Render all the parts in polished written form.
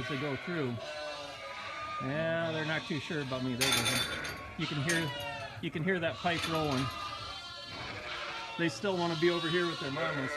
as they go through. Yeah, they're not too sure about me. There goes them. You can hear that pipe rolling. They still want to be over here with their mamas.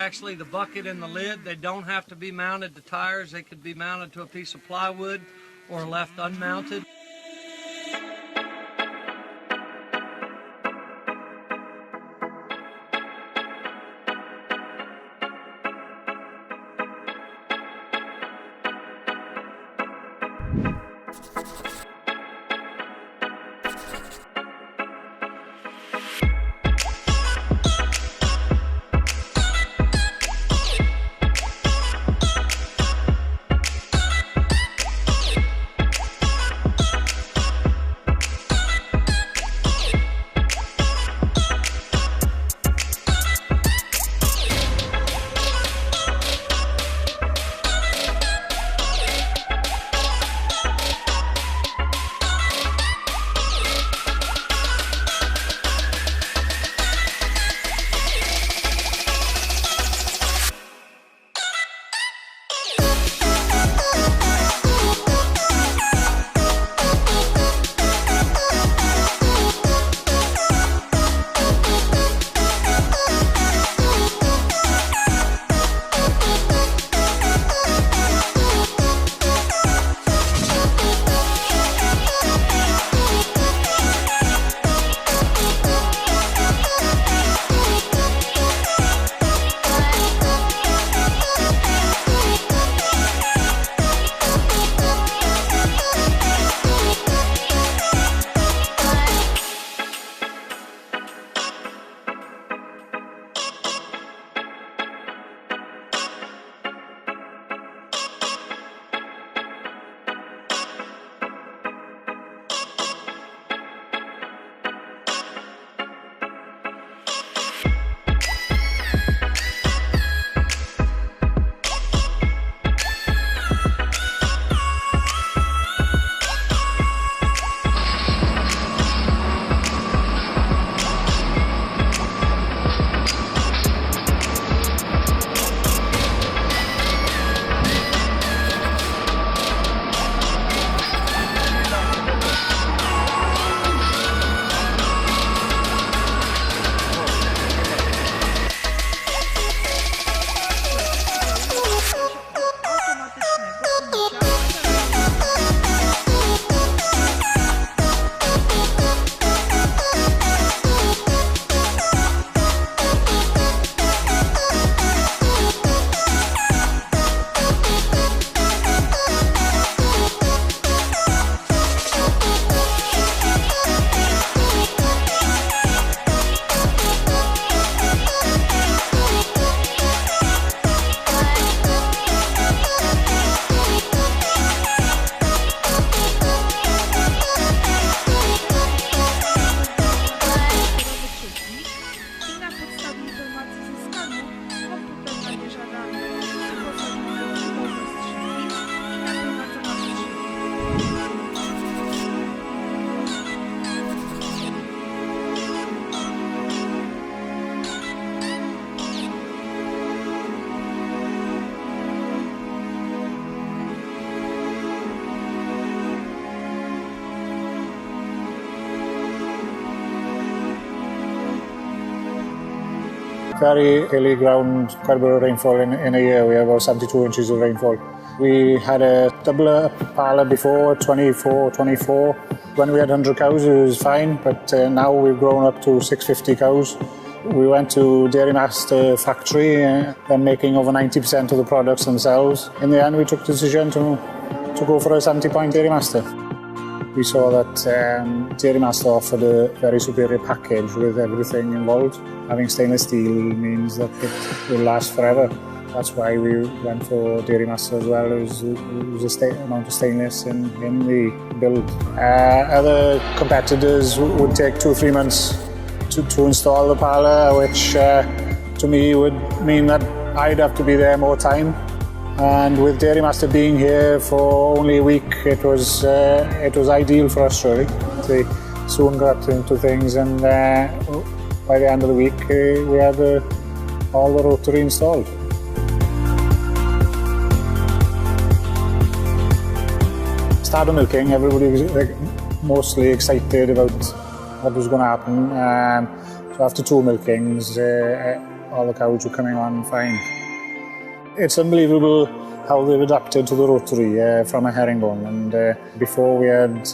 Actually, the bucket and the lid, they don't have to be mounted to tires. They could be mounted to a piece of plywood or left unmounted. very hilly ground, quite a bit of rainfall in a year. We had about 72 inches of rainfall. We had a double parlour before, 24. When we had 100 cows, it was fine, but now we've grown up to 650 cows. We went to Dairy Master factory, they're making over 90% of the products themselves. In the end, we took the decision to go for a 70-point Dairy Master. We saw that Dairy Master offered a very superior package with everything involved. Having stainless steel means that it will last forever. That's why we went for Dairy Master as well. It was a amount of stainless in the build. Other competitors would take 2 or 3 months to install the parlour, which to me would mean that I'd have to be there more time. And with Dairy Master being here for only a week, it was ideal for us really. We soon got into things, and by the end of the week we had all the rotary installed. Started milking, everybody was mostly excited about what was going to happen. So after 2 milkings, all the cows were coming on fine. It's unbelievable how they've adapted to the rotary from a herringbone. And before we had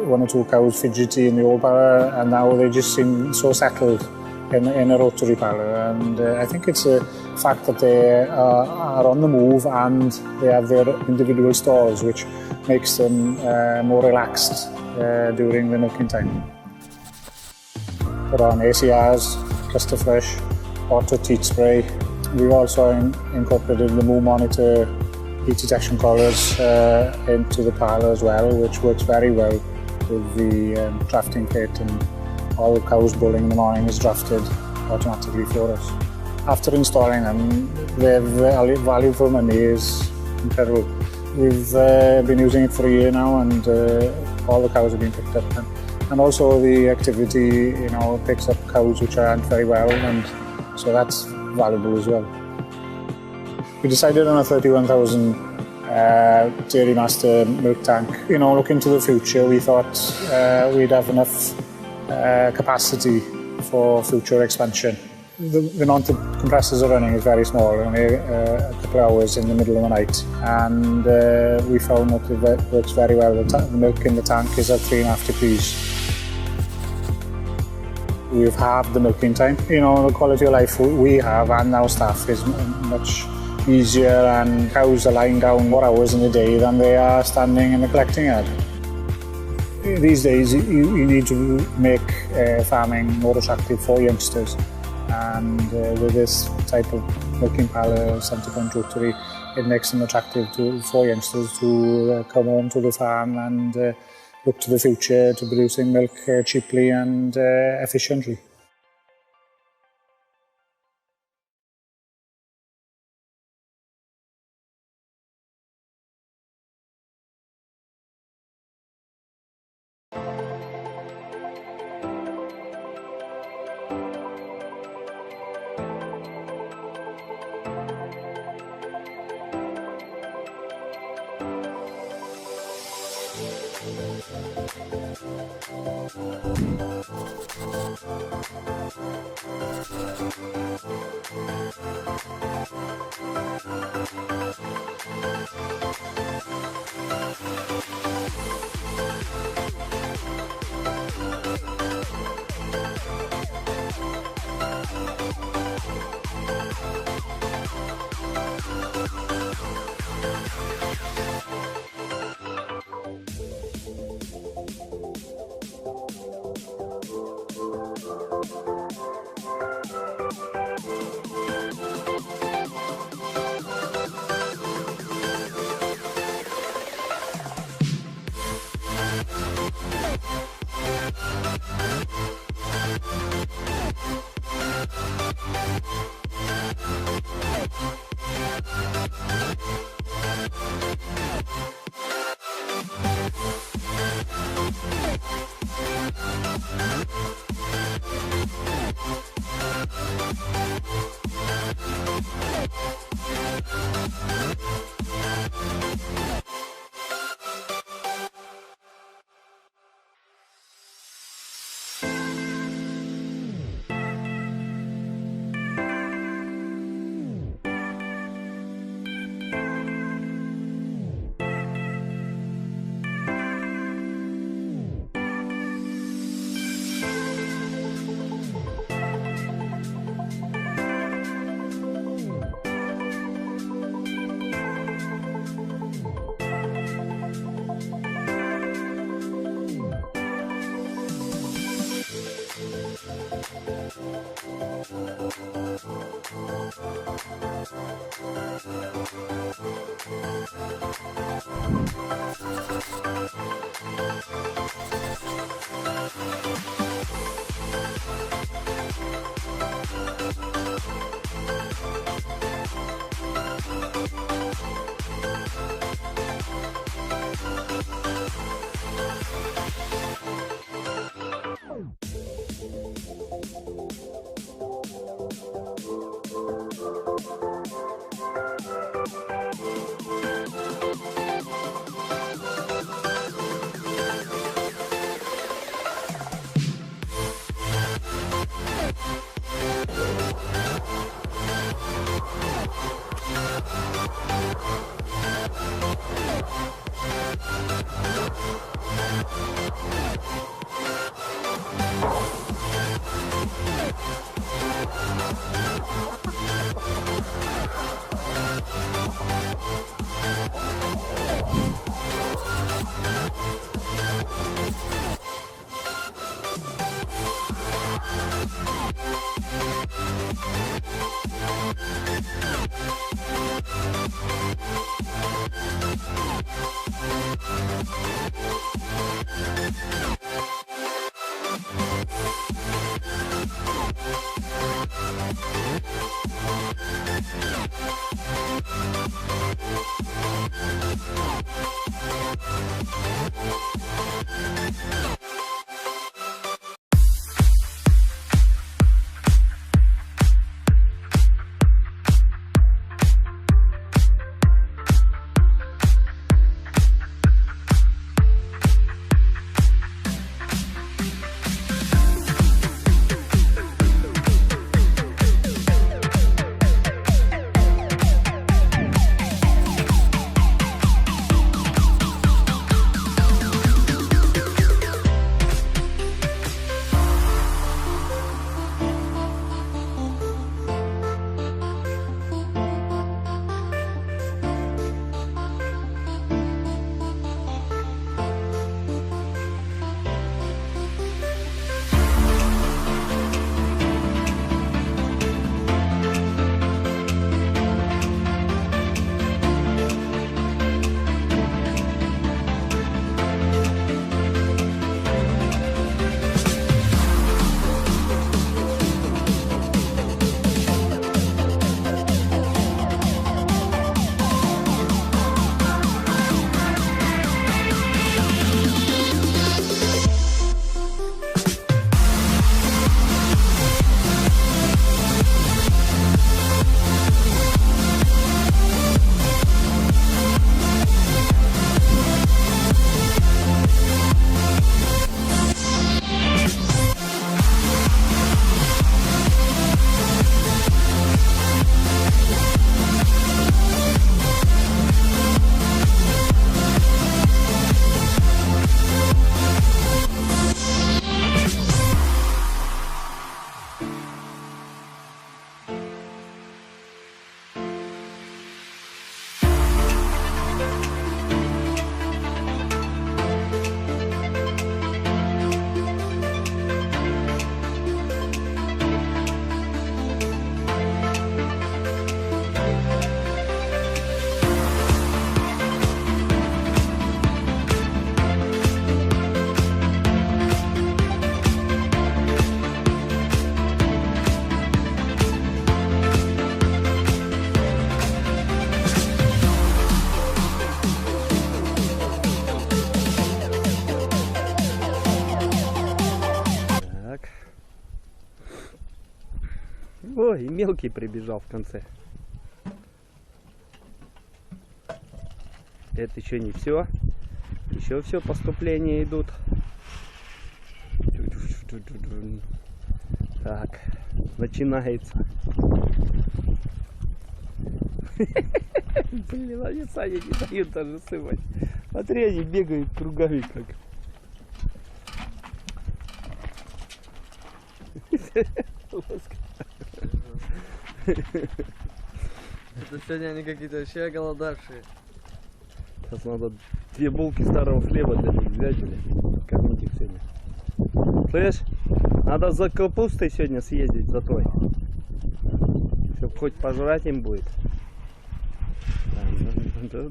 1 or 2 cows fidgety in the old parlour, and now they just seem so settled in a rotary parlour. And I think it's a fact that they are on the move and they have their individual stalls, which makes them more relaxed during the milking time. Put on ACRs, cluster fresh, auto teat spray. We've also incorporated the Moo Monitor heat detection collars into the parlour as well, which works very well with the drafting pit, and all the cows bulling in the morning is drafted automatically for us. After installing them, the value for money is incredible. We've been using it for a year now, and all the cows have been picked up. And also the activity, picks up cows which aren't very well, and so that's valuable as well. We decided on a 31,000 Dairy Master milk tank. Looking to the future, we thought we'd have enough capacity for future expansion. The amount the compressors are running is very small, only a couple of hours in the middle of the night, and we found that it works very well. The milk in the tank is at 3.5 degrees. We've halved the milking time. The quality of life we have and our staff is much easier, and cows are lying down more hours in the day than they are standing in the collecting yard. These days you need to make farming more attractive for youngsters, and with this type of milking parlour, 70-point rotary, it makes them attractive for youngsters to come home to the farm and look to the future to producing milk cheaply and efficiently. О, и мелкий прибежал в конце. Это еще не все. Еще все поступления идут. Так, начинается. Блин, они Саня не дают даже сывать. Смотри, они бегают кругами как. Это сегодня они какие-то вообще голодавшие. Сейчас надо 2 булки старого хлеба для них взять, блин. Кормить их сегодня. Слышь? Надо за капустой сегодня съездить, за той. Чтоб хоть пожрать им будет. Да.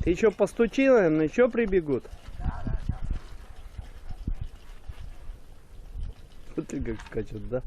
Ты еще постучи, наверное, еще прибегут. Смотри, как скачет, да?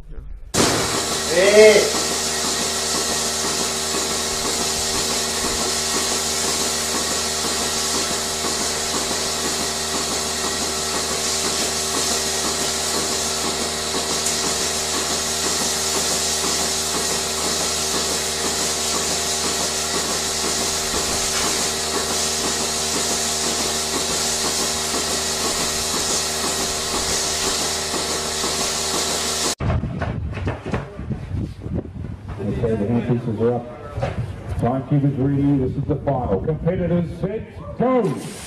Okay, the hand pieces are up. Timekeepers ready. This is the final. Competitors set, go.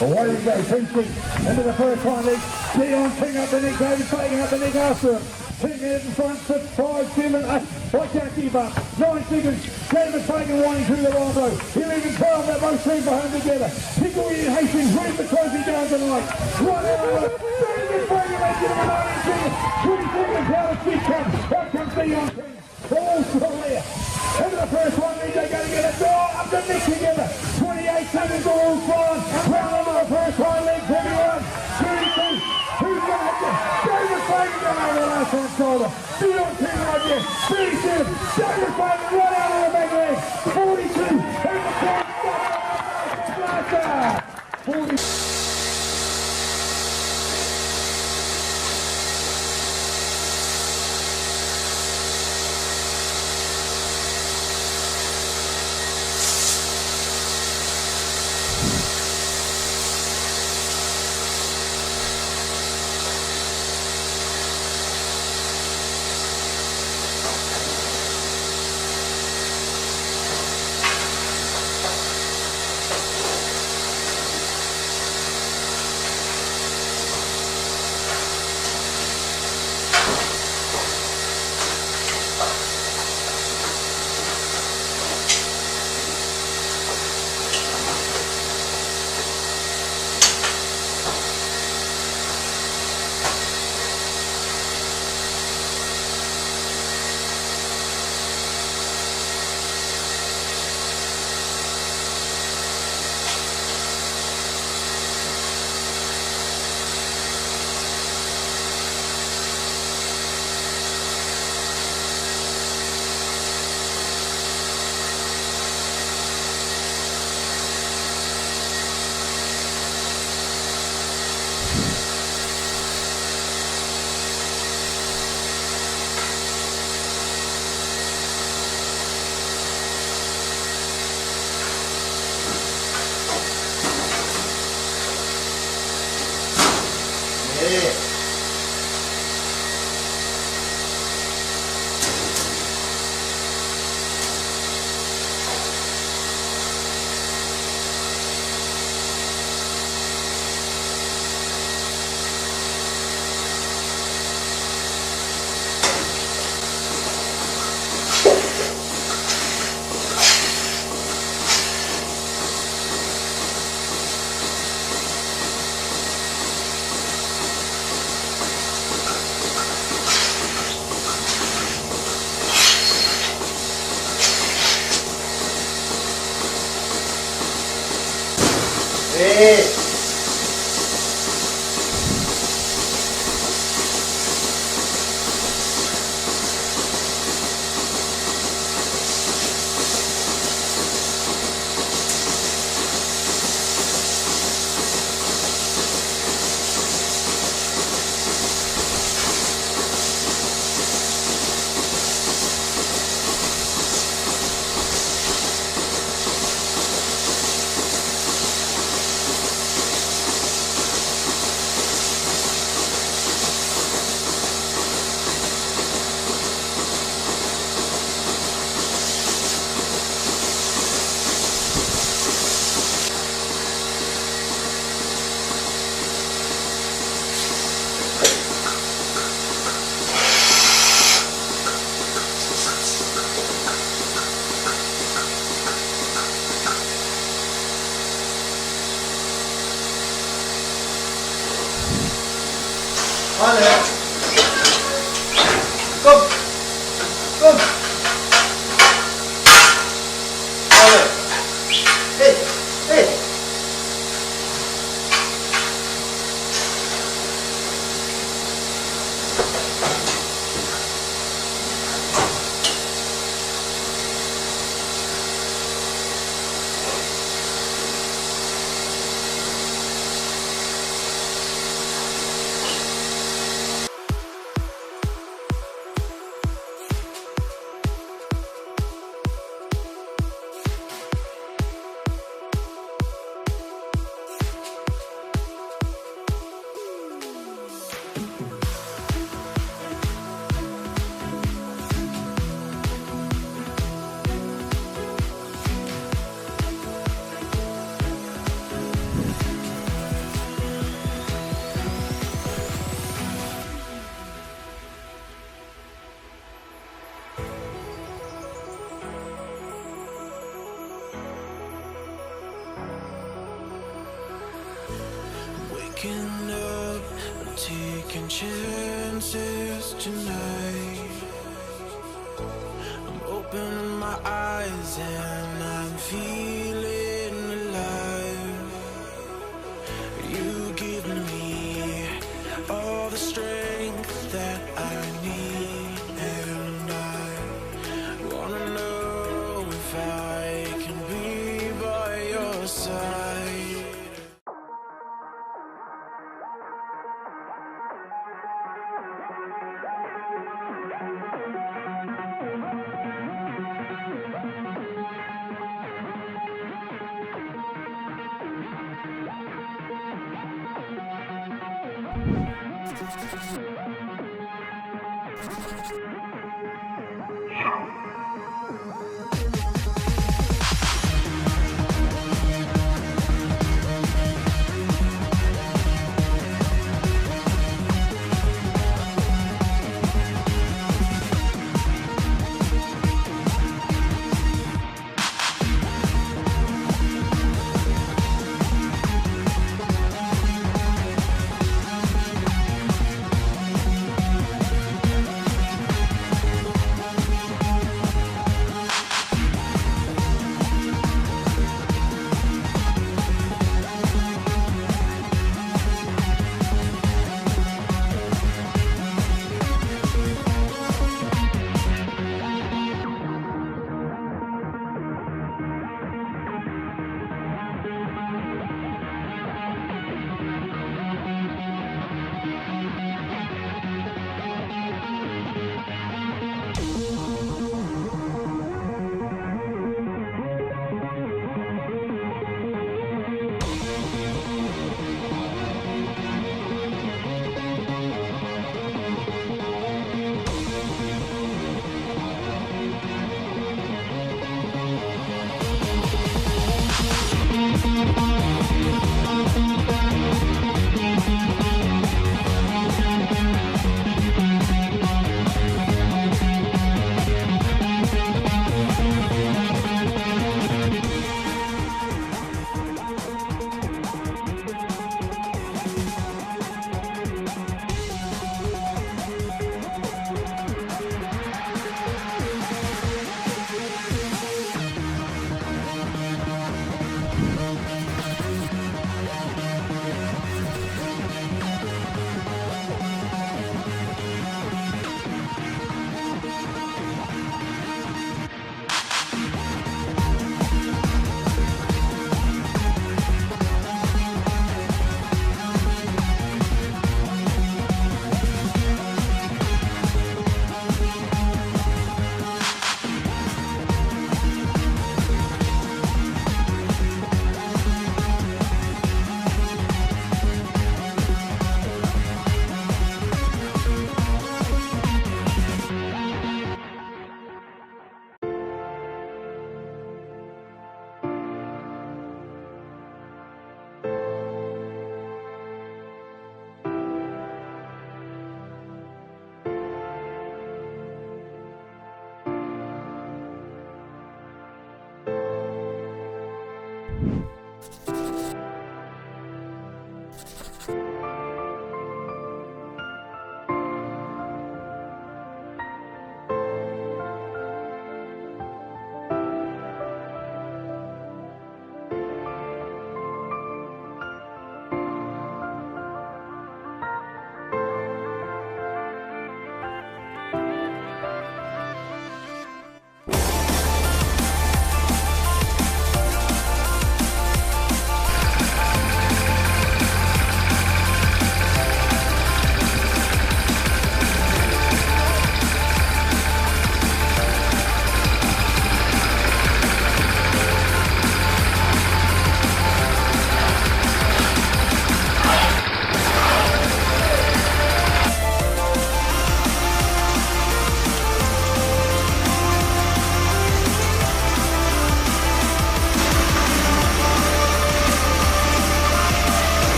Away we go. 2 feet into the first one leg. Dion King up the neck. David Fagan up the neck after him. King in front, 6, 5, 7, 8. Watch out, keep up. 9 seconds. David Fagan winding through the long row. 11, 12. They're both three behind together. Pickle in Hastings. Where's the trophy down tonight? Right out. David Fagan making it 9 seconds. 20 seconds. How does she come? Out comes Dion King. All still there. Into the first one, they're going to get it. Oh, up the neck together. 28 seconds all flying. Round over the first hind leg, 21. 32. Who's going to hit you? David Fagan going over the last hand shoulder. Dion King right there. 37. David Fagan right out of the back leg. 42. Who's the top? Blaster. 40. Allez. Kom. Kom. Allez. Hey. Hey. Waking up, I'm taking chances tonight. I'm opening my eyes and I'm feeling alive. You give me all the strength that I need, and I wanna know if I can be by your side.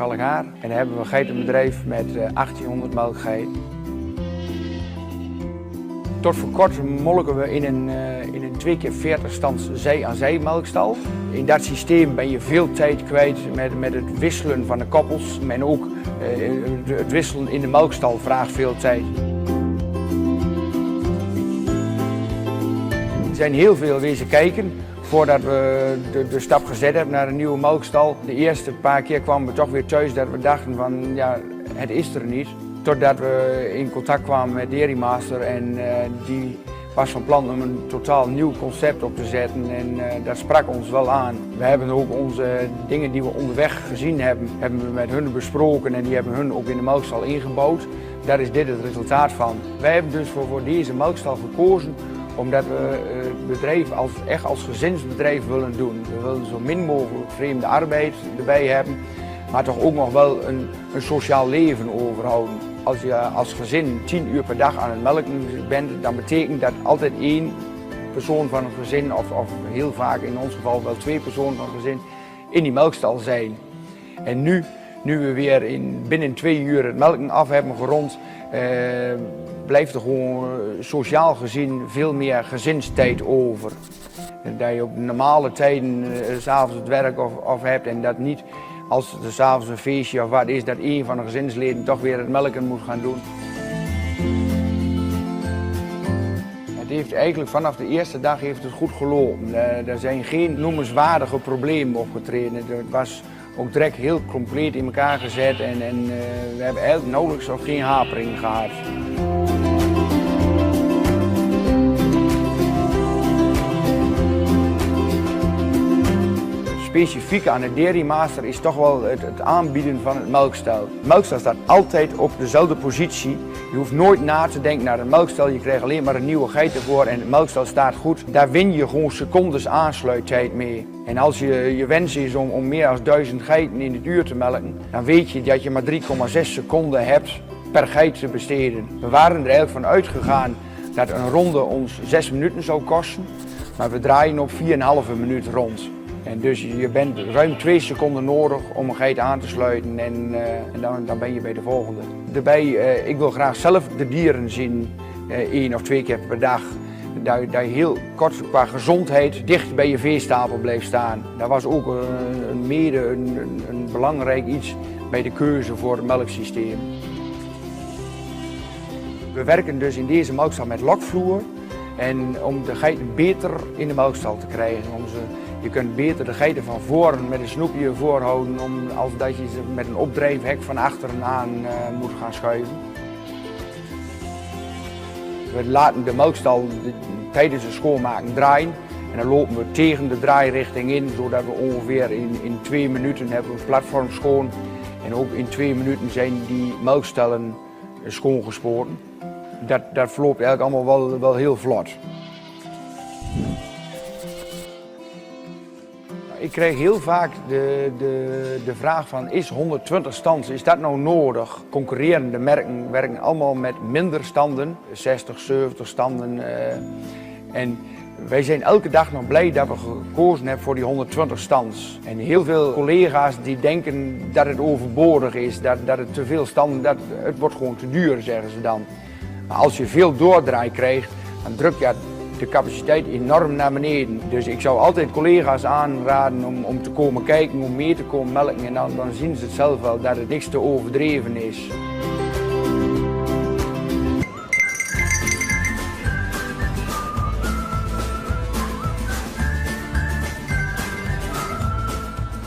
Schalk Haar. En dan hebben we een geitenbedrijf met 1800 melkgeiten. Tot voor kort molken we in een 2 keer 40 stands zij-aan-zij melkstal. In dat systeem ben je veel tijd kwijt met het wisselen van de koppels. En ook het wisselen in de melkstal vraagt veel tijd. Er zijn heel veel wezen kijken voordat we de stap gezet hebben naar een nieuwe melkstal. De eerste paar keer kwamen we toch weer thuis dat we dachten van ja, het is er niet. Totdat we in contact kwamen met Dairy Master en die was van plan om een totaal nieuw concept op te zetten en dat sprak ons wel aan. We hebben ook onze dingen die we onderweg gezien hebben we met hun besproken en die hebben hun ook in de melkstal ingebouwd. Daar is dit het resultaat van. Wij hebben dus voor deze melkstal gekozen omdat we het bedrijf echt als gezinsbedrijf willen doen. We willen zo min mogelijk vreemde arbeid erbij hebben, maar toch ook nog wel een sociaal leven overhouden. Als je als gezin 10 uur per dag aan het melken bent, dan betekent dat altijd 1 persoon van een gezin, of heel vaak in ons geval wel 2 personen van een gezin, in die melkstal zijn. En nu we weer binnen 2 uur het melken af hebben gerond, blijft er gewoon sociaal gezien veel meer gezinstijd over. Dat je op normale tijden 's avonds het werk of hebt en dat niet als er 's avonds een feestje of wat is, dat een van de gezinsleden toch weer het melken moet gaan doen. Het heeft eigenlijk vanaf de eerste dag heeft het goed gelopen. Er zijn geen noemenswaardige problemen opgetreden. Het was ook direct heel compleet in elkaar gezet en we hebben eigenlijk nauwelijks of geen hapering gehad. Specifiek aan de Dairy Master is toch wel het aanbieden van het melkstel. De melkstel staat altijd op dezelfde positie. Je hoeft nooit na te denken naar een melkstel. Je krijgt alleen maar een nieuwe geit ervoor en het melkstel staat goed. Daar win je gewoon secondes aansluittijd mee. En als je wens is om meer dan 1000 geiten in het uur te melken, dan weet je dat je maar 3,6 seconden hebt per geit te besteden. We waren er eigenlijk van uitgegaan dat een ronde ons 6 minuten zou kosten, maar we draaien op 4,5 minuut rond. En dus je bent ruim 2 seconden nodig om een geit aan te sluiten en dan ben je bij de volgende. Daarbij, ik wil graag zelf de dieren zien 1 of 2 keer per dag. Dat je heel kort qua gezondheid dicht bij je veestapel blijft staan. Dat was ook een belangrijk iets bij de keuze voor het melksysteem. We werken dus in deze melkstal met lokvloer en om de geiten beter in de melkstal te krijgen. Je kunt beter de geiten van voren met een snoepje voorhouden als dat je ze met een opdrijfhek van achteren aan moet gaan schuiven. We laten de melkstal tijdens het schoonmaken draaien en dan lopen we tegen de draairichting in, zodat we ongeveer in 2 minuten hebben het platform schoon. En ook in 2 minuten zijn die melkstellen schoongespoten. Dat verloopt eigenlijk allemaal wel heel vlot. Ik krijg heel vaak de vraag van, is 120 stands, is dat nou nodig? Concurrerende merken werken allemaal met minder standen, 60, 70 standen. En wij zijn elke dag nog blij dat we gekozen hebben voor die 120 stands. En heel veel collega's die denken dat het overbodig is, dat het te veel standen, het wordt gewoon te duur, zeggen ze dan. Maar als je veel doordraai krijgt, dan druk je de capaciteit enorm naar beneden. Dus ik zou altijd collega's aanraden om te komen kijken, om mee te komen melken en dan zien ze het zelf wel dat het niks te overdreven is.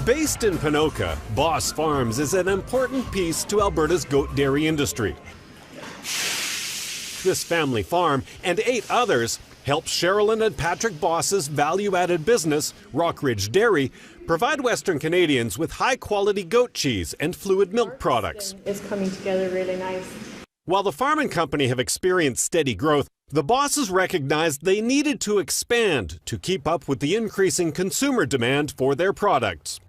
Based in Ponoka, Boss Farms is an important piece to Alberta's goat dairy industry. This family farm and 8 others helps Sherilyn and Patrick Boss's value-added business, Rockridge Dairy, provide Western Canadians with high-quality goat cheese and fluid milk products. It's coming together really nice. While the farm and company have experienced steady growth, the Bosses recognized they needed to expand to keep up with the increasing consumer demand for their products.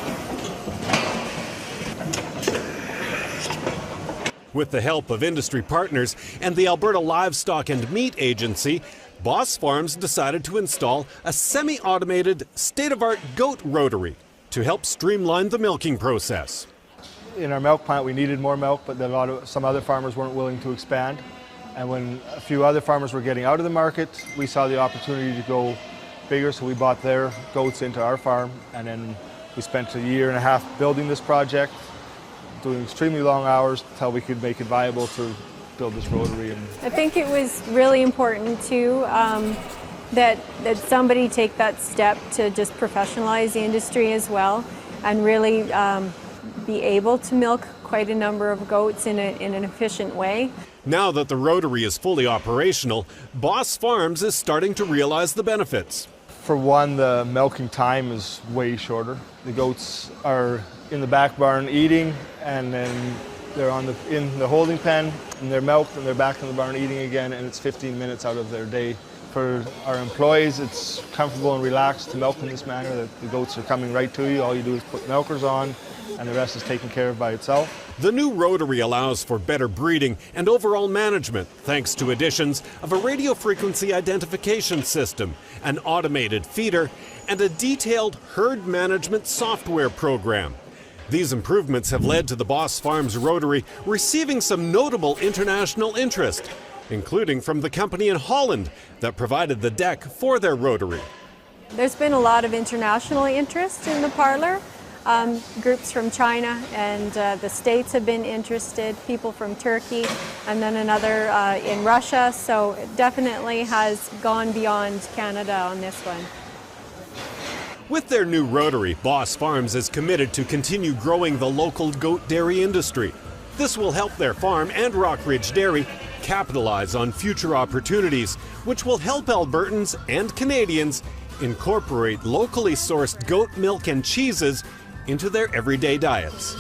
With the help of industry partners and the Alberta Livestock and Meat Agency, Boss Farms decided to install a semi-automated, state-of-art goat rotary to help streamline the milking process. in our milk plant we needed more milk, but some other farmers weren't willing to expand. And when a few other farmers were getting out of the market, we saw the opportunity to go bigger, so we bought their goats into our farm, and then we spent a year and a half building this project, doing extremely long hours until we could make it viable to build this rotary. I think it was really important too that somebody take that step to just professionalize the industry as well, and really be able to milk quite a number of goats in an efficient way. Now that the rotary is fully operational, Boss Farms is starting to realize the benefits. For one, the milking time is way shorter. The goats are in the back barn eating, and then they're in the holding pen, and they're milked, and they're back in the barn eating again, and it's 15 minutes out of their day. For our employees, it's comfortable and relaxed to milk in this manner, that the goats are coming right to you. All you do is put milkers on, and the rest is taken care of by itself. The new rotary allows for better breeding and overall management thanks to additions of a radio frequency identification system, an automated feeder, and a detailed herd management software program. These improvements have led to the Boss Farms rotary receiving some notable international interest, including from the company in Holland that provided the deck for their rotary. There's been a lot of international interest in the parlor. Groups from China and the States have been interested, people from Turkey, and then another in Russia, so it definitely has gone beyond Canada on this one. With their new rotary, Boss Farms is committed to continue growing the local goat dairy industry. This will help their farm and Rockridge Dairy capitalize on future opportunities, which will help Albertans and Canadians incorporate locally sourced goat milk and cheeses into their everyday diets.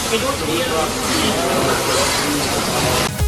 Thank you.